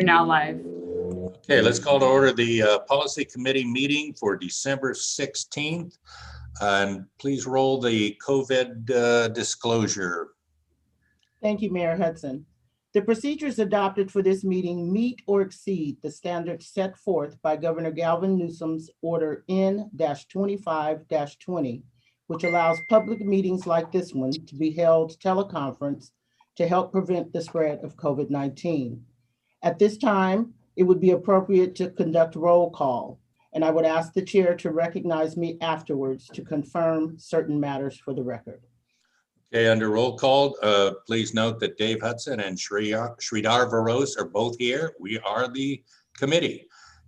You're now live. Okay, let's call to order the Policy Committee meeting for December 16th. And please roll the COVID disclosure. Thank you, Mayor Hudson. The procedures adopted for this meeting meet or exceed the standards set forth by Governor Gavin Newsom's Order N-25-20, which allows public meetings like this one to be held teleconference to help prevent the spread of COVID-19. At this time, it would be appropriate to conduct roll call, and I would ask the chair to recognize me afterwards to confirm certain matters for the record. Okay, under roll call, please note that Dave Hudson and Sridhar Varos are both here. We are the committee,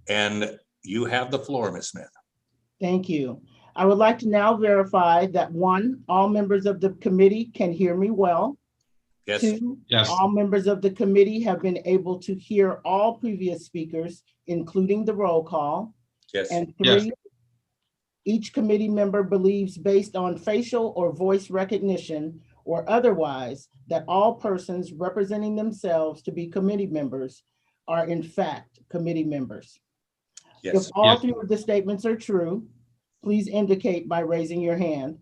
and you have the floor, Ms. Smith. Thank you. I would like to now verify that 1, all members of the committee can hear me well. Yes. 2, Yes. all members of the committee have been able to hear all previous speakers, including the roll call. Yes. And 3, Yes. each committee member believes, based on facial or voice recognition or otherwise, that all persons representing themselves to be committee members are in fact committee members. Yes. If all Yes. 3 of the statements are true, please indicate by raising your hand.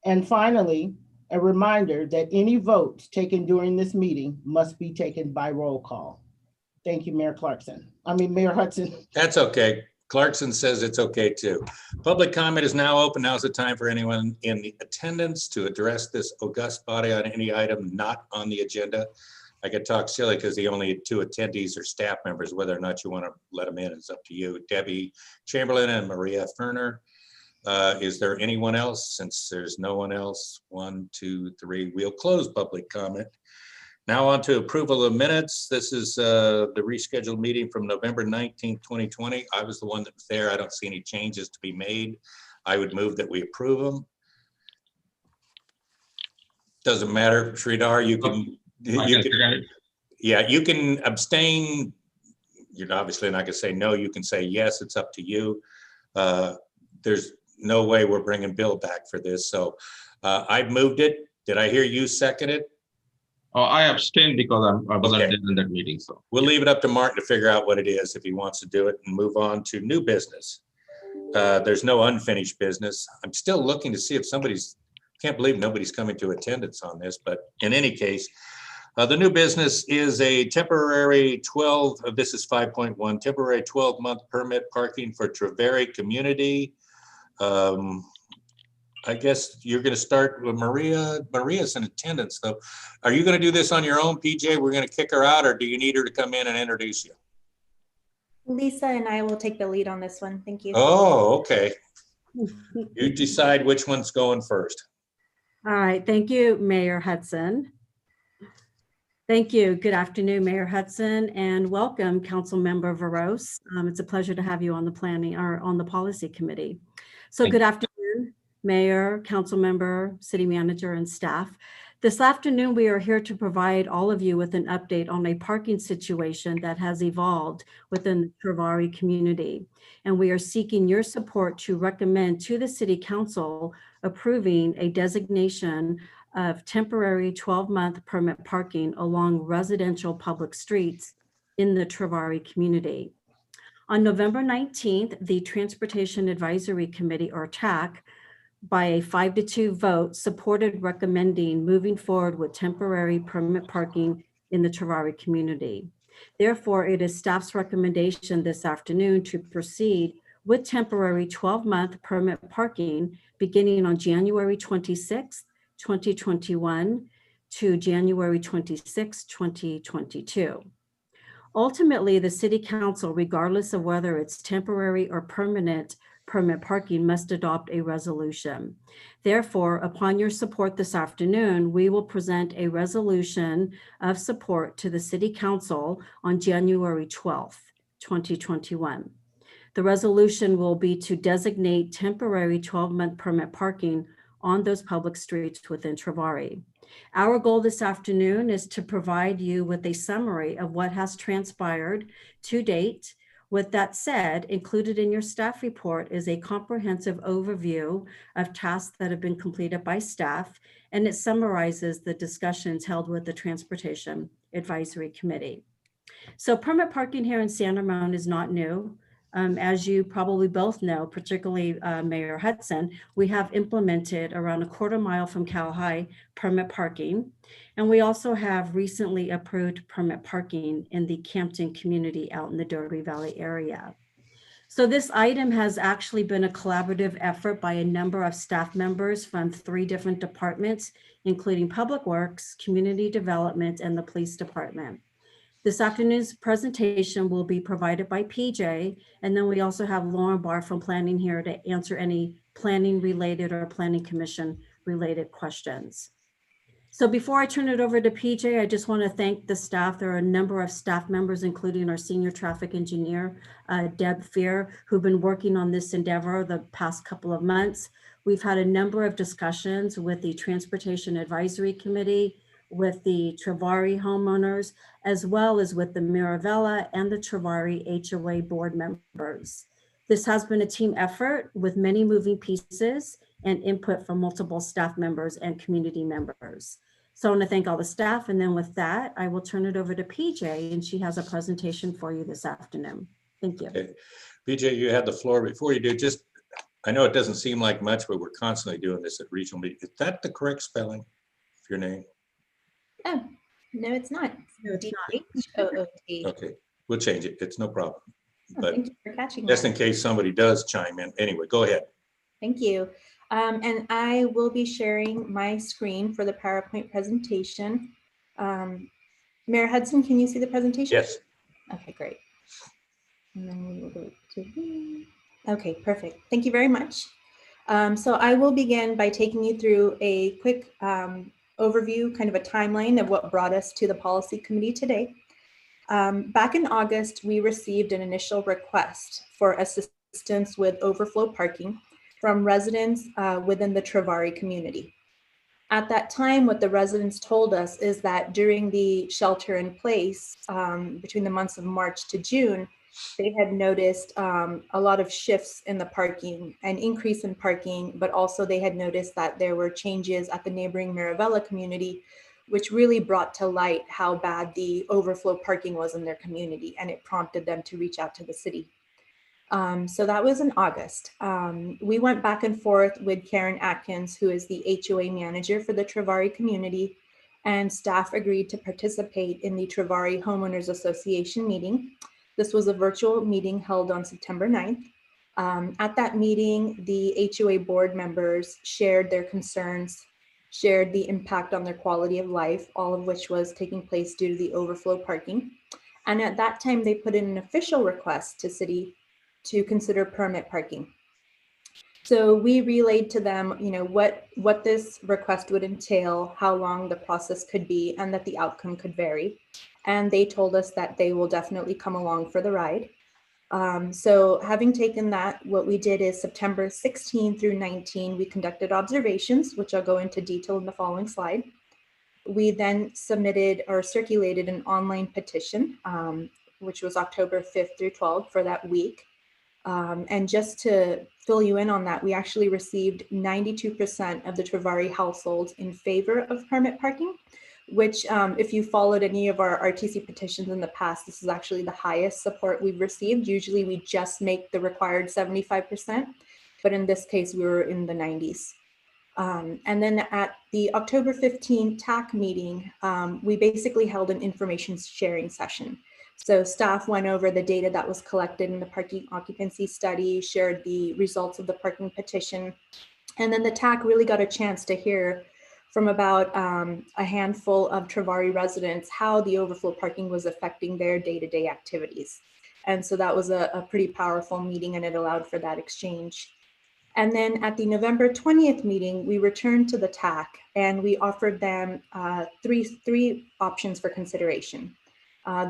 And finally, a reminder that any votes taken during this meeting must be taken by roll call. Thank you, Mayor Hudson. That's okay. Clarkson says it's okay too. Public comment is now open. Now's the time for anyone in the attendance to address this august body on any item not on the agenda. I could talk silly because the only 2 attendees are staff members. Whether or not you want to let them in is up to you. Debbie Chamberlain and Maria Ferner. Is there anyone else? Since there's no one else, 1, 2, 3, we'll close public comment. Now on to approval of minutes. This is the rescheduled meeting from November 19th, 2020. I was the one that was there. I don't see any changes to be made. I would move that we approve them. Doesn't matter, Sridhar, you can, you can abstain. You're obviously not gonna say no. You can say yes, it's up to you. There's no way we're bringing Bill back for this. So I've moved it. Did I hear you second it? Oh, I abstained because I wasn't Okay. there in that meeting. So We'll leave it up to Martin to figure out what it is if he wants to do it, and move on to new business. There's no unfinished business. I'm still looking to see if can't believe nobody's coming to attendance on this, but in any case, the new business is a temporary this is 5.1, temporary 12-month permit parking for Miravilla Community. I guess you're going to start with Maria. Maria's in attendance, though. Are you going to do this on your own, PJ? We're going to kick her out, or do you need her to come in and introduce you? Lisa and I will take the lead on this one. Thank you. Oh, okay. You decide which one's going first. All right, thank you, Mayor Hudson. Thank you. Good afternoon, Mayor Hudson, and welcome, Council Member Varos. It's a pleasure to have you on the planning or on the policy committee. So good afternoon, Mayor, Council Member, City Manager, and staff. This afternoon, we are here to provide all of you with an update on a parking situation that has evolved within the Miravilla community. And we are seeking your support to recommend to the City Council approving a designation of temporary 12-month permit parking along residential public streets in the Miravilla community. On November 19th, the Transportation Advisory Committee, or TAC, by a 5-2 vote, supported recommending moving forward with temporary permit parking in the Miravilla community. Therefore, it is staff's recommendation this afternoon to proceed with temporary 12-month permit parking beginning on January 26th, 2021 to January 26, 2022. Ultimately, the City Council, regardless of whether it's temporary or permanent permit parking, must adopt a resolution. Therefore, upon your support this afternoon, we will present a resolution of support to the City Council on January 12th, 2021. The resolution will be to designate temporary 12-month permit parking on those public streets within Miravilla. Our goal this afternoon is to provide you with a summary of what has transpired to date. With that said, included in your staff report is a comprehensive overview of tasks that have been completed by staff, and it summarizes the discussions held with the Transportation Advisory Committee. So permit parking here in San Ramon is not new. As you probably both know, particularly Mayor Hudson, we have implemented around a quarter mile from Cal High permit parking. And we also have recently approved permit parking in the Campton community out in the Dougherty Valley area. So this item has actually been a collaborative effort by a number of staff members from 3 different departments, including Public Works, Community Development, and the Police Department. This afternoon's presentation will be provided by PJ, and then we also have Lauren Barr from Planning here to answer any planning related or Planning Commission related questions. So before I turn it over to PJ, I just want to thank the staff. There are a number of staff members, including our senior traffic engineer, Deb Fear, who've been working on this endeavor the past couple of months. We've had a number of discussions with the Transportation Advisory Committee, with the Travari homeowners, as well as with the Miravilla and the Travari HOA board members. This has been a team effort with many moving pieces and input from multiple staff members and community members. So I want to thank all the staff. And then with that, I will turn it over to PJ, and she has a presentation for you this afternoon. Thank you. Okay. PJ, you had the floor. Before you do, just, I know it doesn't seem like much, but we're constantly doing this at regional meetings. Is that the correct spelling of your name? Oh, no, it's not. No, it's not. D-H-O-O-T. Okay, we'll change it. It's no problem. Oh, But thank you for catching just that. in case somebody does chime in. Anyway, go ahead. Thank you. And I will be sharing my screen for the PowerPoint presentation. Mayor Hudson, can you see the presentation? Yes. Okay, great. And then we will go to, okay, perfect. Thank you very much. So I will begin by taking you through a quick overview, kind of a timeline of what brought us to the policy committee today. Back in August, we received an initial request for assistance with overflow parking from residents within the Travari community. At that time, what the residents told us is that during the shelter in place between the months of March to June, they had noticed a lot of shifts in the parking, an increase in parking, but also they had noticed that there were changes at the neighboring Miravilla community, which really brought to light how bad the overflow parking was in their community, and it prompted them to reach out to the city. So that was in August. We went back and forth with Karen Atkins, who is the HOA manager for the Travari community, and staff agreed to participate in the Travari Homeowners Association meeting. This was a virtual meeting held on September 9th. At that meeting, the HOA board members shared their concerns, shared the impact on their quality of life, all of which was taking place due to the overflow parking. And at that time, they put in an official request to city to consider permit parking. So we relayed to them, you know, what this request would entail, how long the process could be, and that the outcome could vary. And they told us that they will definitely come along for the ride. So having taken that, what we did is September 16 through 19, we conducted observations, which I'll go into detail in the following slide. We then submitted or circulated an online petition, which was October 5th through 12th for that week. And just to fill you in on that, we actually received 92% of the Travari households in favor of permit parking, which if you followed any of our RTC petitions in the past, this is actually the highest support we've received. Usually we just make the required 75%, but in this case, we were in the 90s. And then at the October 15 TAC meeting, we basically held an information sharing session. So staff went over the data that was collected in the parking occupancy study, shared the results of the parking petition, and then the TAC really got a chance to hear from about a handful of Travari residents how the overflow parking was affecting their day-to-day activities. And so that was a pretty powerful meeting, and it allowed for that exchange. And then at the November 20th meeting, we returned to the TAC and we offered them three options for consideration.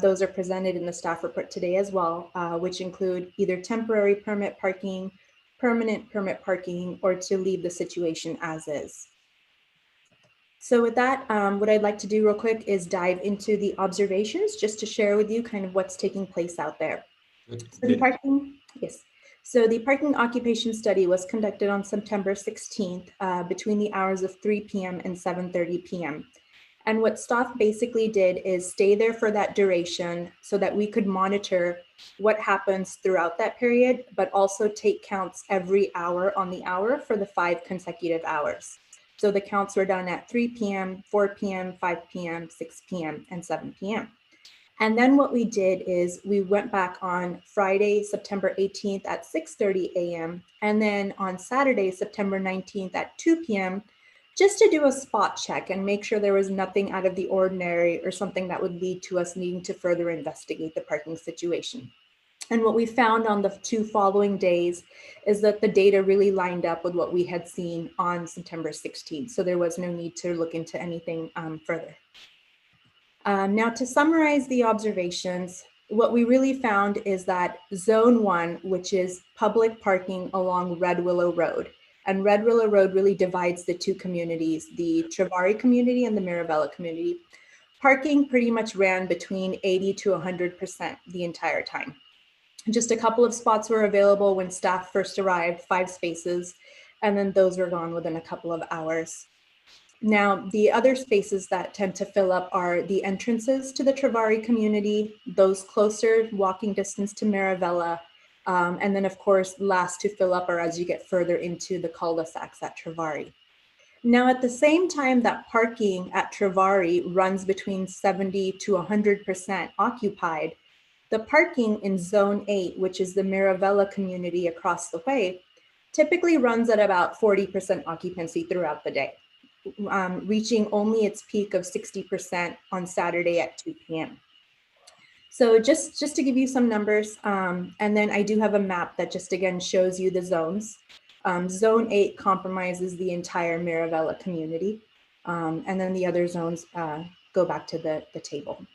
Those are presented in the staff report today as well, which include either temporary permit parking, permanent permit parking, or to leave the situation as is. So with that, what I'd like to do real quick is dive into the observations just to share with you kind of what's taking place out there. So the parking, yes. So the parking occupation study was conducted on September 16th between the hours of 3 p.m. and 7:30 p.m. And what staff basically did is stay there for that duration so that we could monitor what happens throughout that period, but also take counts every hour on the hour for the 5 consecutive hours. So the counts were done at 3 p.m., 4 p.m., 5 p.m., 6 p.m., and 7 p.m. And then what we did is we went back on Friday, September 18th at 6:30 a.m. and then on Saturday, September 19th at 2 p.m. just to do a spot check and make sure there was nothing out of the ordinary or something that would lead to us needing to further investigate the parking situation. And what we found on the 2 following days is that the data really lined up with what we had seen on September 16th. So there was no need to look into anything further. Now, to summarize the observations, what we really found is that Zone 1, which is public parking along Red Willow Road, and Red Willow Road really divides the 2 communities, the Trevari community and the Miravilla community. Parking pretty much ran between 80 to 100% the entire time. Just a couple of spots were available when staff first arrived, 5 spaces, and then those were gone within a couple of hours. Now, the other spaces that tend to fill up are the entrances to the Trevari community, those closer walking distance to Miravilla, and then of course, last to fill up are as you get further into the cul-de-sacs at Trevari. Now, at the same time that parking at Trevari runs between 70 to 100% occupied, the parking in Zone 8, which is the Miravilla community across the way, typically runs at about 40% occupancy throughout the day, reaching only its peak of 60% on Saturday at 2 p.m. So just to give you some numbers, and then I do have a map that just again shows you the zones. Zone 8 compromises the entire Miravilla community, and then the other zones go back to the table.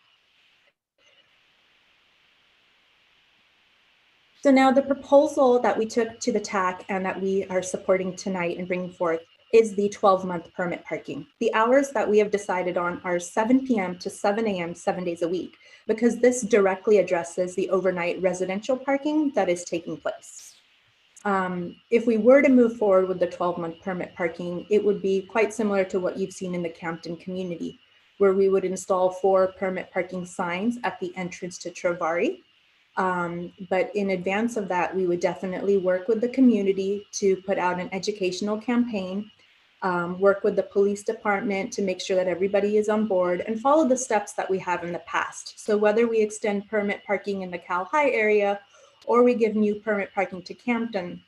So now the proposal that we took to the TAC and that we are supporting tonight and bringing forth is the 12-month permit parking. The hours that we have decided on are 7 p.m. to 7 a.m. 7 days a week, because this directly addresses the overnight residential parking that is taking place. If we were to move forward with the 12-month permit parking, it would be quite similar to what you've seen in the Campton community, where we would install 4 permit parking signs at the entrance to Trevari. But in advance of that, we would definitely work with the community to put out an educational campaign, work with the police department to make sure that everybody is on board and follow the steps that we have in the past. So whether we extend permit parking in the Cal High area or we give new permit parking to Campton,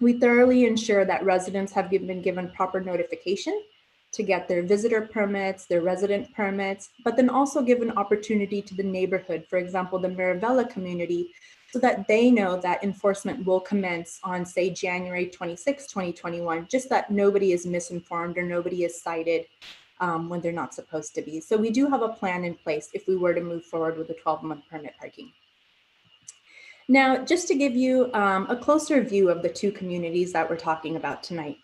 we thoroughly ensure that residents have been given proper notification to get their visitor permits, their resident permits, but then also give an opportunity to the neighborhood, for example, the Miravilla community, so that they know that enforcement will commence on, say, January 26, 2021, just that nobody is misinformed or nobody is cited when they're not supposed to be. So we do have a plan in place if we were to move forward with the 12-month permit parking. Now, just to give you a closer view of the 2 communities that we're talking about tonight.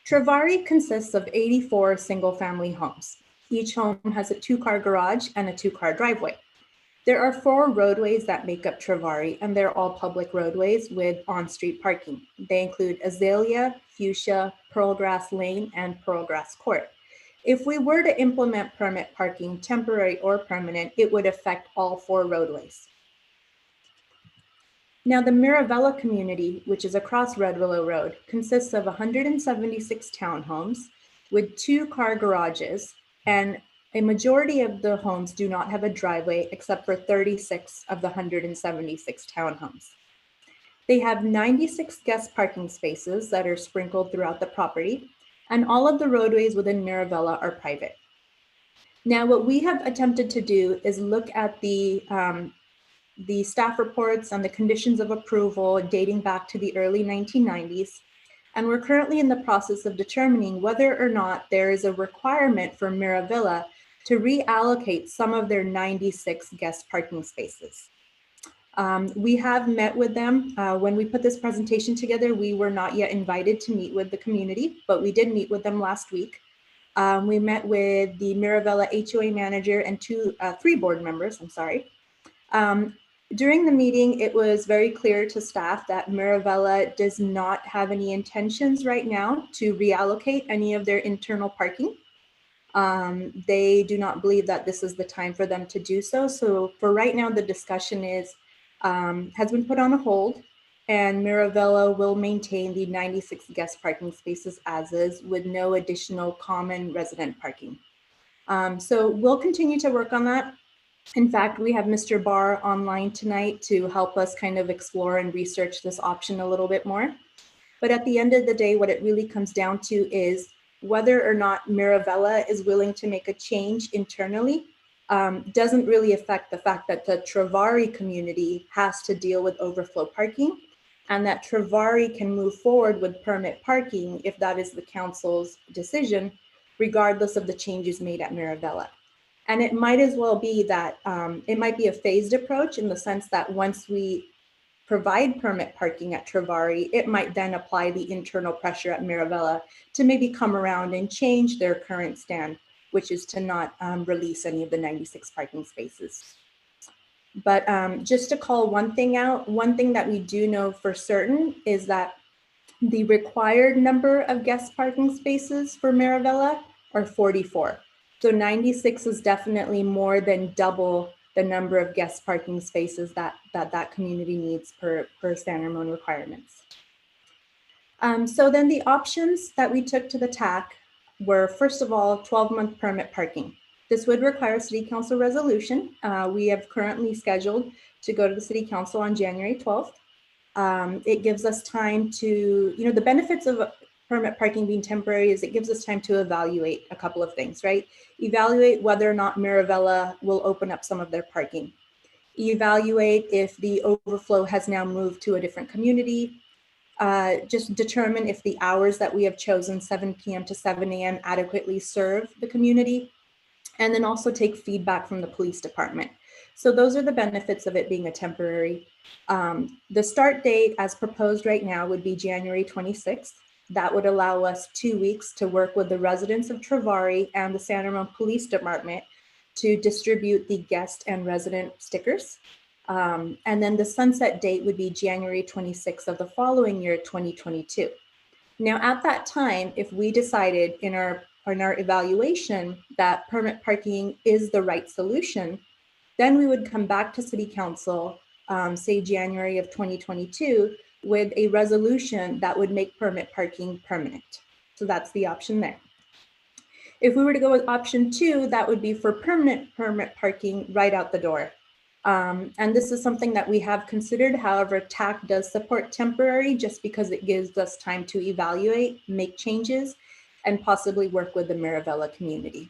Trevari consists of 84 single-family homes. Each home has a 2-car garage and a 2-car driveway. There are 4 roadways that make up Trevari, and they're all public roadways with on-street parking. They include Azalea, Fuchsia, Pearlgrass Lane, and Pearlgrass Court. If we were to implement permit parking, temporary or permanent, it would affect all 4 roadways. Now, the Miravilla community, which is across Red Willow Road, consists of 176 townhomes with 2-car garages, and a majority of the homes do not have a driveway except for 36 of the 176 townhomes. They have 96 guest parking spaces that are sprinkled throughout the property, and all of the roadways within Miravilla are private. Now, what we have attempted to do is look at the staff reports and the conditions of approval dating back to the early 1990s. And we're currently in the process of determining whether or not there is a requirement for Miravilla to reallocate some of their 96 guest parking spaces. We have met with them. When we put this presentation together, we were not yet invited to meet with the community, but we did meet with them last week. We met with the Miravilla HOA manager and 3 board members, During the meeting, it was very clear to staff that Miravilla does not have any intentions right now to reallocate any of their internal parking. They do not believe that this is the time for them to do so. So for right now, the discussion has been put on a hold, and Miravilla will maintain the 96 guest parking spaces as is, with no additional common resident parking. So we'll continue to work on that. In fact, we have Mr. Barr online tonight to help us kind of explore and research this option a little bit more. But at the end of the day, what it really comes down to is whether or not Miravilla is willing to make a change internally doesn't really affect the fact that the Travari community has to deal with overflow parking, and that Travari can move forward with permit parking if that is the council's decision, regardless of the changes made at Miravilla. And it might as well be that it might be a phased approach, in the sense that once we provide permit parking at Travari, it might then apply the internal pressure at Miravilla to maybe come around and change their current stand, which is to not release any of the 96 parking spaces. But just to call one thing out, one thing that we do know for certain is that the required number of guest parking spaces for Miravilla are 44. So 96 is definitely more than double the number of guest parking spaces that community needs per San Ramon requirements. So then the options that we took to the TAC were, first of all, 12-month permit parking. This would require a city council resolution. We have currently scheduled to go to the city council on January 12th. It gives us time to, the benefits of permit parking being temporary is it gives us time to evaluate a couple of things, right? Evaluate whether or not Miravilla will open up some of their parking. Evaluate if the overflow has now moved to a different community. Just determine if the hours that we have chosen, 7 p.m. to 7 a.m., adequately serve the community. And then also take feedback from the police department. So those are the benefits of it being a temporary. The start date as proposed right now would be January 26th. That would allow us 2 weeks to work with the residents of Travari and the San Ramon Police Department to distribute the guest and resident stickers. And then the sunset date would be January 26th of the following year, 2022. Now, at that time, if we decided in our evaluation that permit parking is the right solution, then we would come back to City Council, say January of 2022, with a resolution that would make permit parking permanent. So that's the option there. If we were to go with option 2, that would be for permanent permit parking right out the door. And this is something that we have considered. However, TAC does support temporary just because it gives us time to evaluate, make changes, and possibly work with the Miravilla community.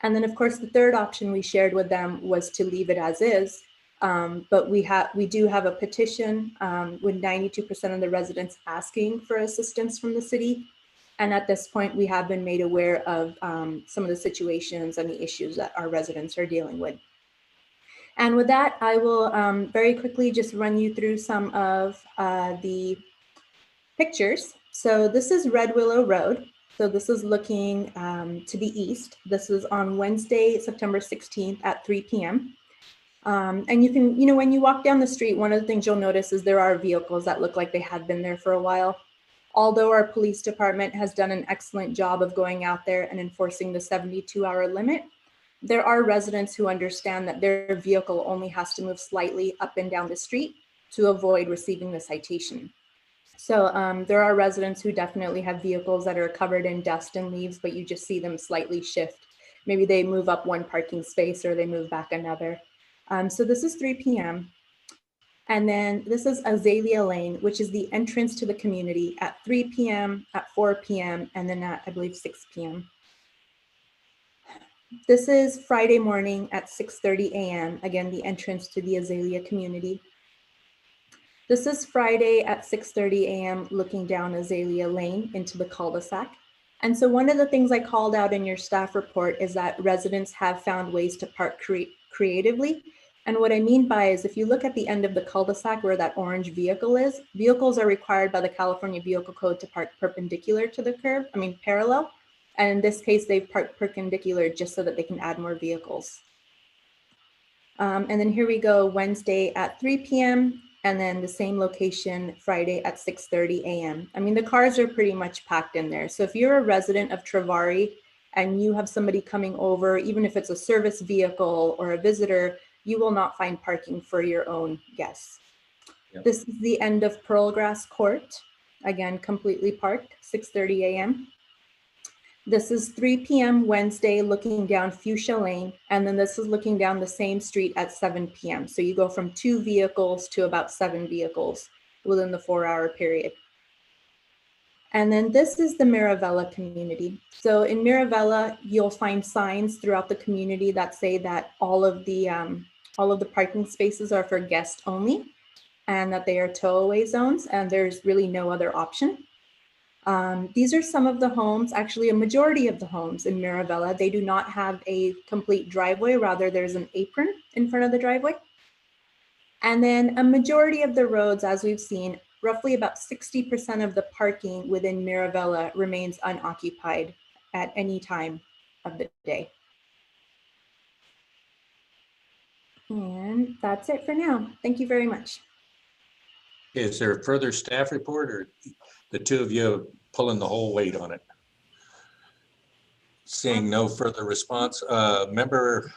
And then, of course, the third option we shared with them was to leave it as is. But we do have a petition with 92% of the residents asking for assistance from the city. And at this point, we have been made aware of some of the situations and the issues that our residents are dealing with. And with that, I will very quickly just run you through some of the pictures. So this is Red Willow Road. So this is looking to the east. This is on Wednesday, September 16th at 3 p.m. And you can, when you walk down the street, one of the things you'll notice is there are vehicles that look like they have been there for a while. Although our police department has done an excellent job of going out there and enforcing the 72-hour limit, there are residents who understand that their vehicle only has to move slightly up and down the street to avoid receiving the citation. So there are residents who definitely have vehicles that are covered in dust and leaves, but you just see them slightly shift. Maybe they move up one parking space or they move back another. So this is 3 p.m. And then this is Azalea Lane, which is the entrance to the community at 3 p.m., at 4 p.m., and then at, I believe, 6 p.m. This is Friday morning at 6:30 a.m. Again, the entrance to the Azalea community. This is Friday at 6:30 a.m. looking down Azalea Lane into the cul-de-sac. And so one of the things I called out in your staff report is that residents have found ways to park creatively. And what I mean by is if you look at the end of the cul-de-sac where that orange vehicle is, vehicles are required by the California Vehicle Code to park perpendicular to the curb, parallel. And in this case, they've parked perpendicular just so that they can add more vehicles. And then here we go, Wednesday at 3 p.m. and then the same location Friday at 6:30 a.m. The cars are pretty much packed in there. So if you're a resident of Travari and you have somebody coming over, even if it's a service vehicle or a visitor, you will not find parking for your own guests. Yep. This is the end of Pearlgrass Court. Again, completely parked, 6:30 a.m. This is 3 p.m. Wednesday, looking down Fuchsia Lane, and then this is looking down the same street at 7 p.m. So you go from 2 vehicles to about 7 vehicles within the 4-hour period. And then this is the Miravilla community. So in Miravilla, you'll find signs throughout the community that say that all of the parking spaces are for guests only, and that they are tow-away zones, and there's really no other option. These are some of the homes, actually a majority of the homes in Miravilla. They do not have a complete driveway, rather there's an apron in front of the driveway. And then a majority of the roads, as we've seen, roughly about 60% of the parking within Miravilla remains unoccupied at any time of the day. And that's it for now. Thank you very much. Is there a further staff report, or the two of you pulling the whole weight on it? Seeing no further response, Member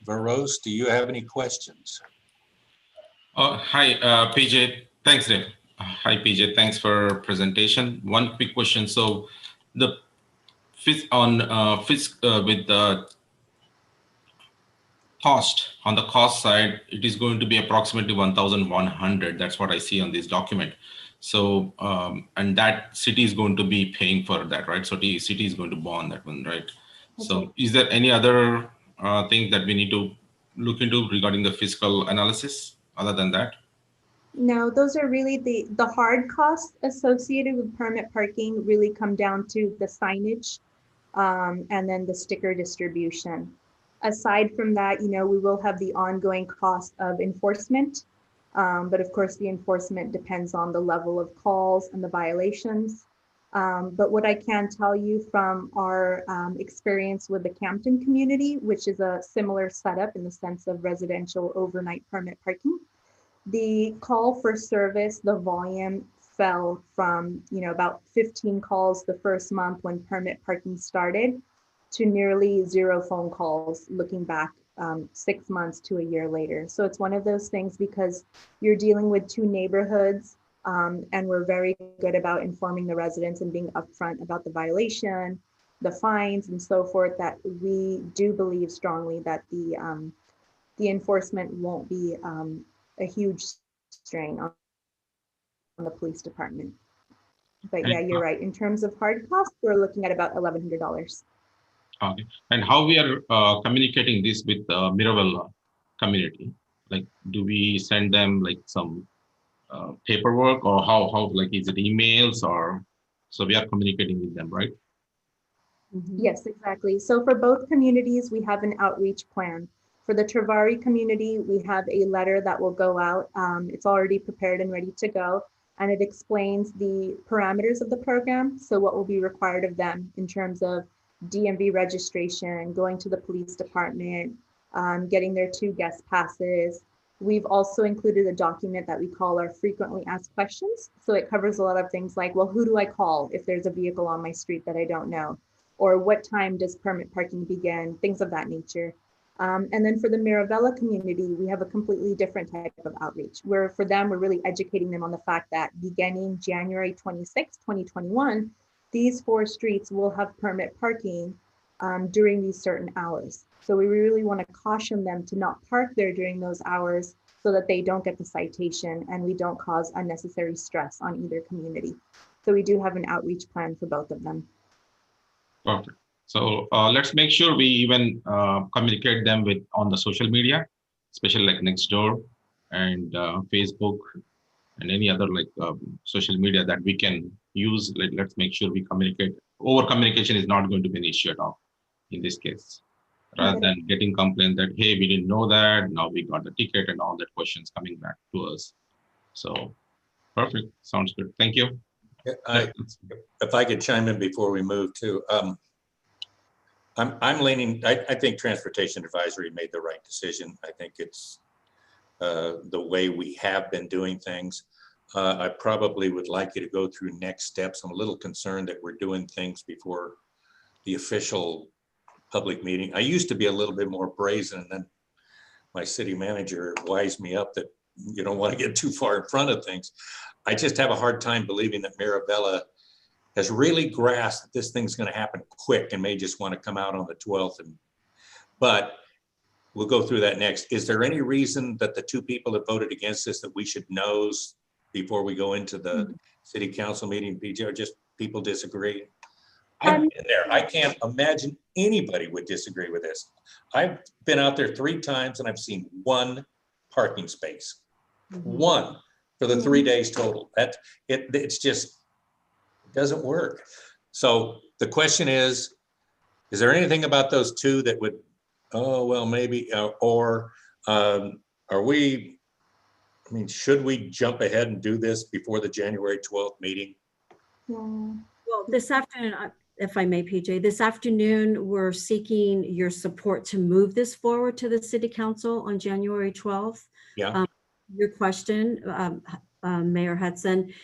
Varos, do you have any questions? Hi, PJ. Thanks, Dave. Hi, PJ. Thanks for presentation. One quick question. So the with the cost, on the cost side, it is going to be approximately 1,100. That's what I see on this document. So, and that city is going to be paying for that, right? So the city is going to bond that one, right? Okay. So is there any other thing that we need to look into regarding the fiscal analysis other than that? No, those are really the hard costs associated with permit parking really come down to the signage and then the sticker distribution. Aside from that, you know, we will have the ongoing cost of enforcement. But of course, the enforcement depends on the level of calls and the violations. But what I can tell you from our experience with the Campton community, which is a similar setup in the sense of residential overnight permit parking, the call for service, the volume fell from, you know, about 15 calls the first month when permit parking started to nearly 0 phone calls looking back 6 months to a year later. So it's one of those things because you're dealing with 2 neighborhoods and we're very good about informing the residents and being upfront about the violation, the fines and so forth, that we do believe strongly that the enforcement won't be a huge strain on the police department. But yeah, you're right. In terms of hard costs, we're looking at about $1,100. Okay. And how we are communicating this with the Miravilla community? Like, do we send them like some paperwork, or how like, is it emails, or so we are communicating with them, right? Yes, exactly. So for both communities, we have an outreach plan. For the Travari community, we have a letter that will go out. It's already prepared and ready to go. And it explains the parameters of the program. So what will be required of them in terms of DMV registration, going to the police department, getting their 2 guest passes. We've also included a document that we call our frequently asked questions. So it covers a lot of things like, well, who do I call if there's a vehicle on my street that I don't know? Or what time does permit parking begin? Things of that nature. And then for the Miravilla community, we have a completely different type of outreach, where for them, we're really educating them on the fact that beginning January 26, 2021, these 4 streets will have permit parking during these certain hours. So we really want to caution them to not park there during those hours so that they don't get the citation and we don't cause unnecessary stress on either community. So we do have an outreach plan for both of them. Perfect. So let's make sure we even communicate them with on the social media, especially like Nextdoor and Facebook and any other like social media that we can use. Like, let's make sure we communicate. Over communication is not going to be an issue at all in this case, rather than getting complaint that, hey, we didn't know that, now we got the ticket and all that questions coming back to us. So perfect, sounds good. Thank you. If I could chime in before we move to, I'm leaning, I think Transportation Advisory made the right decision. I think it's the way we have been doing things. I probably would like you to go through next steps. I'm a little concerned that we're doing things before the official public meeting. I used to be a little bit more brazen, and then my city manager wised me up that you don't want to get too far in front of things. I just have a hard time believing that Miravilla has really grasped that this thing's going to happen quick and may just want to come out on the 12th. But we'll go through that next. Is there any reason that the two people that voted against this that we should know before we go into the city council meeting, PJ, or just people disagree? I've been there. I can't imagine anybody would disagree with this. I've been out there 3 times and I've seen 1 parking space, 1 for the 3 days total. It's just, it doesn't work. So the question is there anything about those 2 that would, oh, well, maybe, or are we, I mean, should we jump ahead and do this before the January 12th meeting? Well, this afternoon, if I may, PJ, this afternoon, we're seeking your support to move this forward to the city council on January 12th. Yeah. Your question, Mayor Hudson,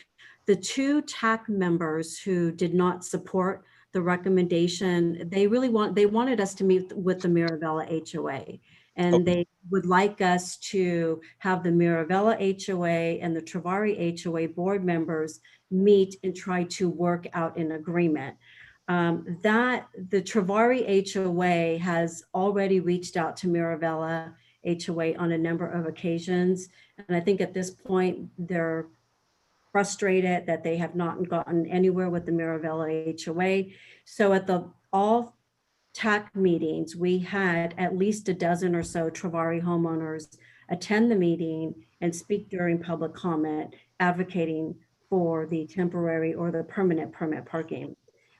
the 2 TAC members who did not support the recommendation, they wanted us to meet with the Miravilla HOA, and they would like us to have the Miravilla HOA and the Travari HOA board members meet and try to work out an agreement. That the Travari HOA has already reached out to Miravilla HOA on a number of occasions. And I think at this point, they're frustrated that they have not gotten anywhere with the Miravilla HOA. So at the all TAC meetings, we had at least a dozen or so Travari homeowners attend the meeting and speak during public comment, advocating for the temporary or the permanent permit parking.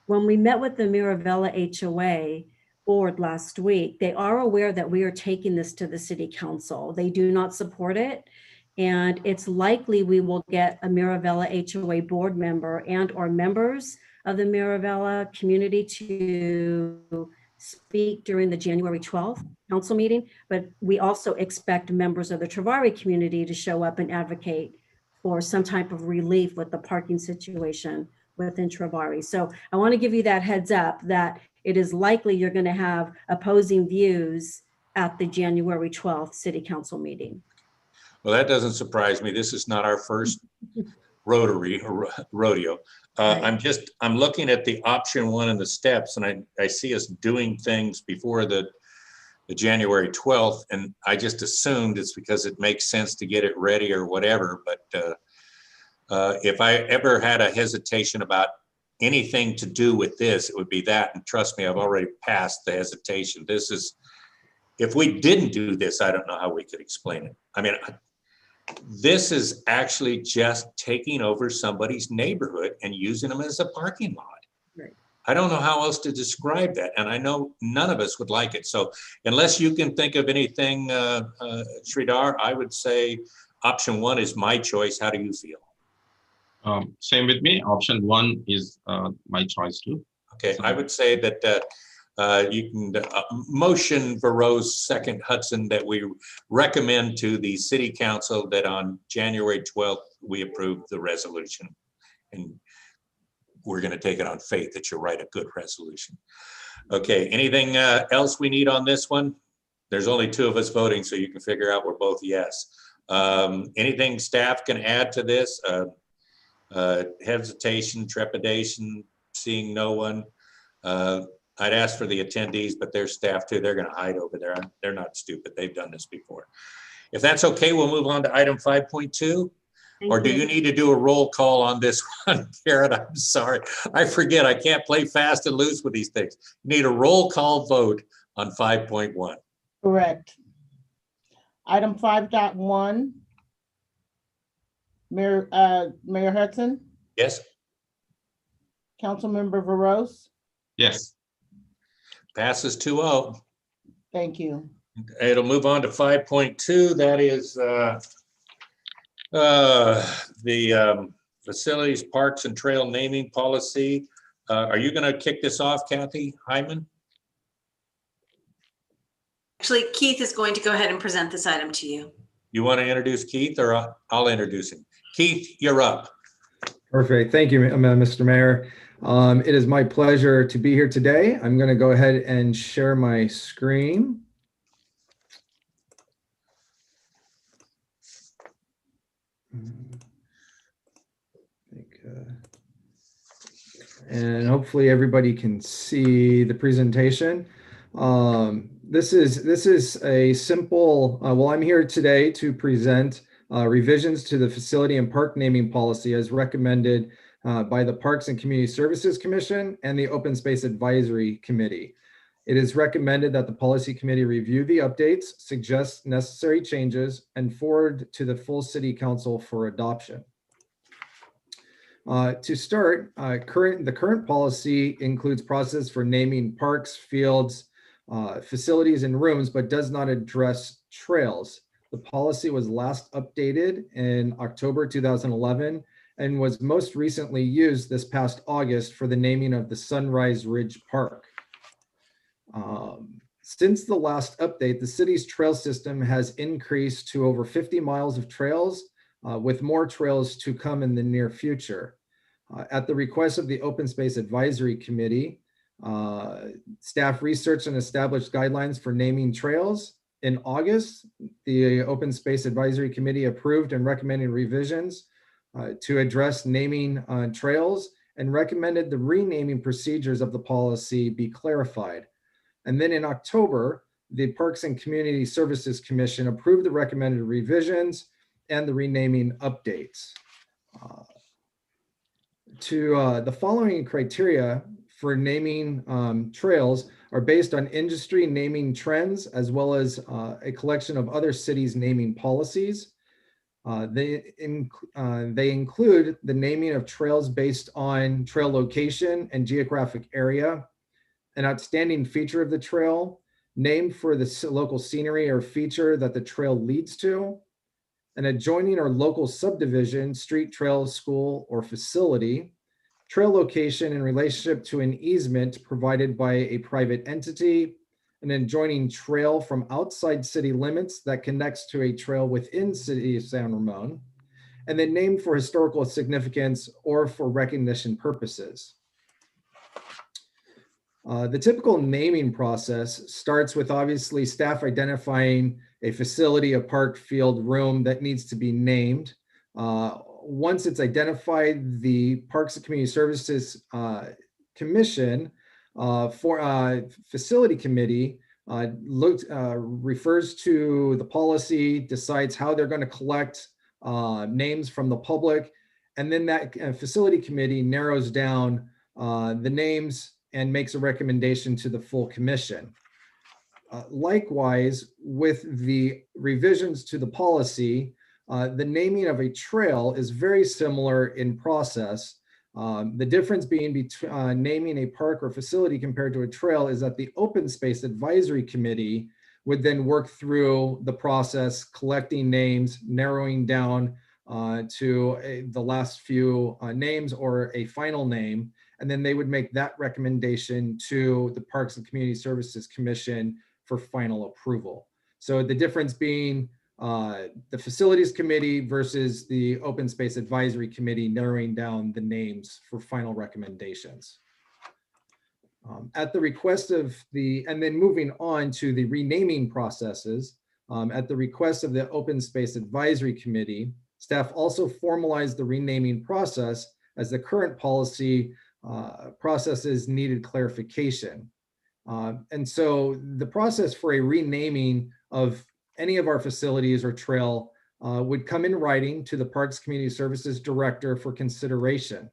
When we met with the Miravilla HOA board last week, they are aware that we are taking this to the city council. They do not support it. And it's likely we will get a Miravilla HOA board member and or members of the Miravilla community to speak during the January 12th council meeting. But we also expect members of the Travari community to show up and advocate for some type of relief with the parking situation within Travari. So I want to give you that heads up that it is likely you're going to have opposing views at the January 12th city council meeting. Well, that doesn't surprise me. This is not our first rodeo. Right. I'm looking at the option 1 and the steps, and I see us doing things before the January 12th, and I just assumed it's because it makes sense to get it ready or whatever. But if I ever had a hesitation about anything to do with this, it would be that. And trust me, I've already passed the hesitation. This is, if we didn't do this, I don't know how we could explain it. I mean, this is actually just taking over somebody's neighborhood and using them as a parking lot. Right. I don't know how else to describe that. And I know none of us would like it. So unless you can think of anything, Sridhar, I would say option 1 is my choice. How do you feel? Same with me. Option 1 is my choice too. Okay, I would say that you can motion Vero's second, Hudson, that we recommend to the city council that on January 12th, we approve the resolution. And we're going to take it on faith that you write a good resolution. Okay, anything else we need on this one? There's only 2 of us voting, so you can figure out we're both yes. Anything staff can add to this? Hesitation, trepidation, seeing no one. I'd ask for the attendees, but they're staff too. They're going to hide over there. They're not stupid. They've done this before. If that's okay, we'll move on to item 5.2. Or do you need to do a roll call on this one, Karen? I'm sorry. I forget. I can't play fast and loose with these things. You need a roll call vote on 5.1. Correct. Item 5.1. Mayor Hudson, Yes? Councilmember Veros. Yes. Passes 2-0. Thank you. It'll move on to 5.2. That is the facilities, parks and trail naming policy. Are you going to kick this off, Kathy Hyman? Actually, Keith is going to go ahead and present this item to you. You want to introduce Keith, or I'll introduce him? Keith, you're up. Perfect. Thank you, Mr. Mayor. It is my pleasure to be here today. I'm going to go ahead and share my screen. And hopefully everybody can see the presentation. This is a simple, well, I'm here today to present revisions to the facility and park naming policy as recommended by the Parks and Community Services Commission and the Open Space Advisory Committee. It is recommended that the policy committee review the updates, suggest necessary changes, and forward to the full city council for adoption. To start, the current policy includes process for naming parks, fields, facilities, and rooms, but does not address trails. The policy was last updated in October 2011 and was most recently used this past August for the naming of the Sunrise Ridge Park. Since the last update, the city's trail system has increased to over 50 miles of trails, with more trails to come in the near future. At the request of the Open Space Advisory Committee, staff researched and established guidelines for naming trails. In August, the Open Space Advisory Committee approved and recommended revisions to address naming trails and recommended the renaming procedures of the policy be clarified. And then in October, the Parks and Community Services Commission approved the recommended revisions and the renaming updates. The following criteria for naming trails are based on industry naming trends, as well as a collection of other cities' naming policies. They include the naming of trails based on trail location and geographic area, an outstanding feature of the trail, named for the local scenery or feature that the trail leads to, an adjoining or local subdivision, street, trail, school, or facility, trail location in relationship to an easement provided by a private entity, an adjoining trail from outside city limits that connects to a trail within city of San Ramon, and then named for historical significance or for recognition purposes. The typical naming process starts with obviously staff identifying a facility, a park, field, room that needs to be named. Once it's identified, the Parks and Community Services Commission Facility Committee refers to the policy, decides how they're going to collect names from the public, and then that Facility Committee narrows down the names and makes a recommendation to the full commission. Likewise, with the revisions to the policy, the naming of a trail is very similar in process. The difference being between naming a park or facility compared to a trail is that the Open Space Advisory Committee would then work through the process, collecting names, narrowing down to the last few names or a final name, and then they would make that recommendation to the Parks and Community Services Commission for final approval. So the difference being the Facilities Committee versus the Open Space Advisory Committee narrowing down the names for final recommendations. At the request of and then moving on to the renaming processes, at the request of the Open Space Advisory Committee, staff also formalized the renaming process as the current policy processes needed clarification. And so the process for a renaming of any of our facilities or trail would come in writing to the Parks Community Services Director for consideration.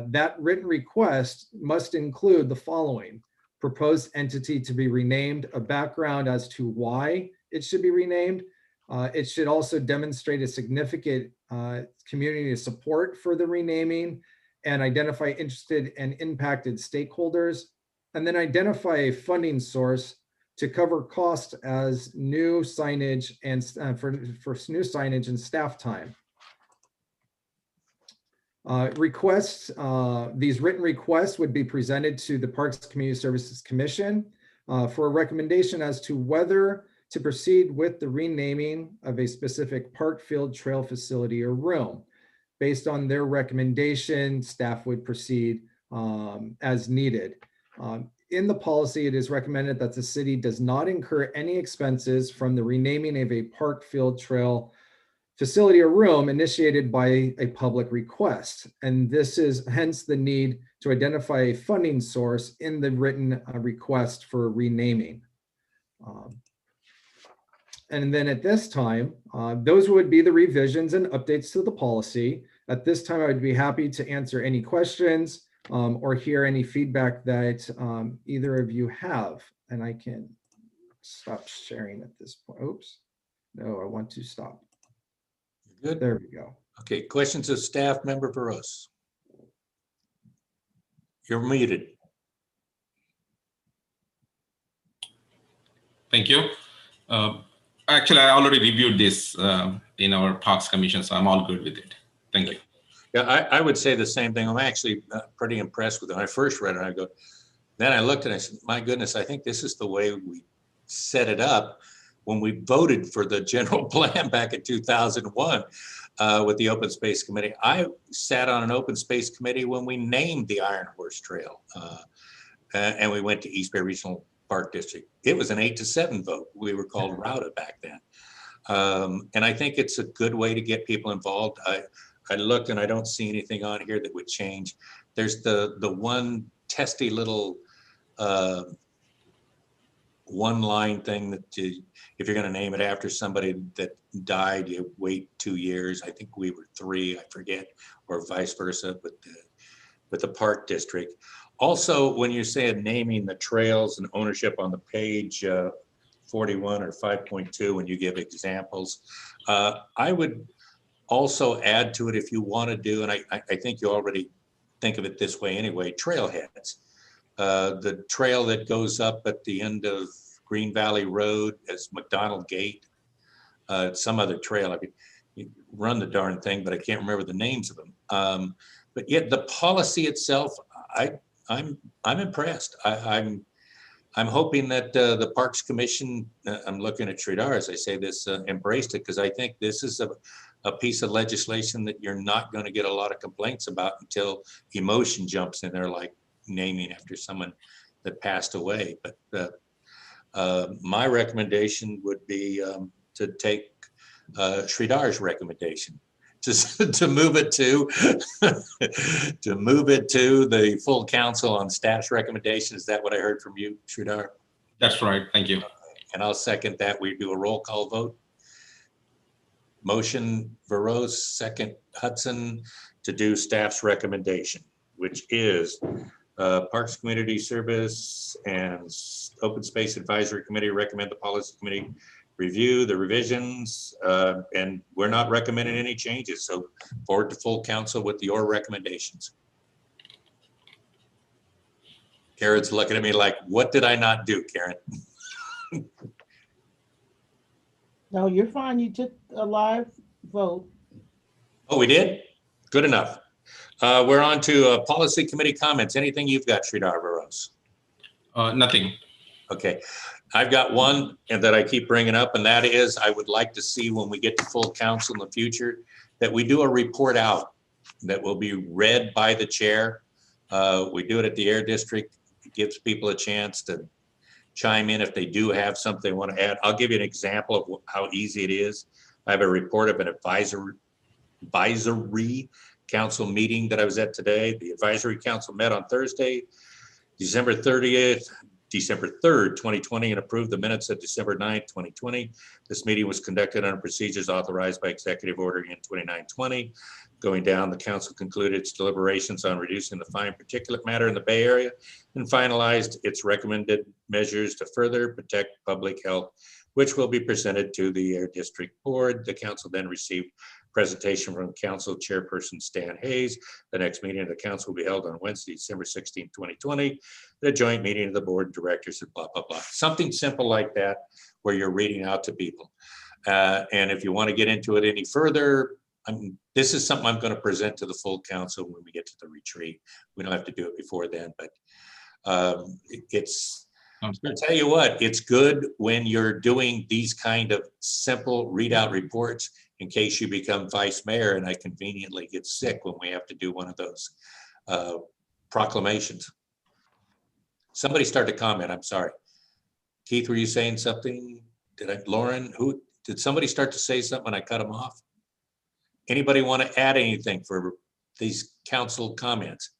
That written request must include the following: proposed entity to be renamed, a background as to why it should be renamed. It should also demonstrate a significant community support for the renaming and identify interested and impacted stakeholders, and then identify a funding source to cover costs as new signage and for new signage and staff time. These written requests would be presented to the Parks Community Services Commission for a recommendation as to whether to proceed with the renaming of a specific park, field, trail, facility, or room. Based on their recommendation, staff would proceed as needed. In the policy, it is recommended that the city does not incur any expenses from the renaming of a park, field, trail, facility, or room initiated by a public request. And this is hence the need to identify a funding source in the written request for renaming. And then at this time, those would be the revisions and updates to the policy. At this time, I would be happy to answer any questions or hear any feedback that either of you have. And I can stop sharing at this point. Oops. No, I want to stop. Good. There we go. Okay, questions of staff, Member Veros? You're muted. Thank you. Actually, I already reviewed this in our Parks Commission, so I'm all good with it. Thank you. Yeah, I would say the same thing. I'm actually pretty impressed with it. When I first read it, then I looked and I said, my goodness, I think this is the way we set it up when we voted for the general plan back in 2001 with the Open Space Committee. I sat on an Open Space Committee when we named the Iron Horse Trail and we went to East Bay Regional Park District. It was an 8-7 vote. We were called ROUTA back then. And I think it's a good way to get people involved. I looked and I don't see anything on here that would change. There's the one testy little one line thing that if you're going to name it after somebody that died, you wait 2 years. I think we were 3, I forget, or vice versa with the park district. Also, when you're saying naming the trails and ownership on the page 41 or 5.2, when you give examples, I would also add to it if you want to do, and I think you already think of it this way anyway, trailheads. The trail that goes up at the end of Green Valley Road as McDonald Gate, some other trail. I mean, you run the darn thing, but I can't remember the names of them. But yet the policy itself, I'm impressed. I'm hoping that the Parks Commission, I'm looking at Sridhar as I say this, embraced it, because I think this is a piece of legislation that you're not going to get a lot of complaints about until emotion jumps in there, like naming after someone that passed away. But my recommendation would be to take Sridhar's recommendation, to move it to the full council on staff's recommendation. Is that what I heard from you, Sridhar? That's right. Thank you. And I'll second that. We do a roll call vote. Motion Veros, second Hudson, to do staff's recommendation, which is Parks Community Service and Open Space Advisory Committee recommend the Policy Committee review the revisions, and we're not recommending any changes. So forward to full council with your recommendations. Karen's looking at me like, what did I not do, Karen? No, you're fine. You took a live vote. Oh, we did? Good enough. We're on to Policy Committee comments. Anything you've got, Sridhar Veros? Nothing. Okay, I've got one and that I keep bringing up, and that is I would like to see when we get to full council in the future that we do a report out that will be read by the chair. We do it at the Air District. It gives people a chance to chime in if they do have something they want to add. I'll give you an example of how easy it is. I have a report of an advisory council meeting that I was at today. The advisory council met on Thursday, December 3rd, 2020, and approved the minutes of December 9th, 2020. This meeting was conducted under procedures authorized by Executive Order N 2920. Going down, the council concluded its deliberations on reducing the fine particulate matter in the Bay Area and finalized its recommended measures to further protect public health, which will be presented to the Air District Board. The council then received presentation from Council Chairperson Stan Hayes. The next meeting of the council will be held on Wednesday, December 16, 2020. The joint meeting of the board and directors and blah, blah, blah. Something simple like that where you're reading out to people. And if you want to get into it any further, this is something I'm going to present to the full council when we get to the retreat. We don't have to do it before then, but I'll tell you what, it's good when you're doing these kind of simple readout reports in case you become vice mayor and I conveniently get sick when we have to do one of those proclamations. Somebody start to comment, I'm sorry. Keith, were you saying something? Lauren, did somebody start to say something and I cut them off? Anybody want to add anything for these council comments?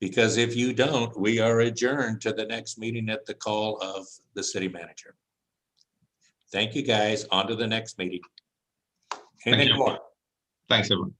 Because if you don't, we are adjourned to the next meeting at the call of the city manager. Thank you, guys. On to the next meeting. Anything you. more? Thanks, everyone.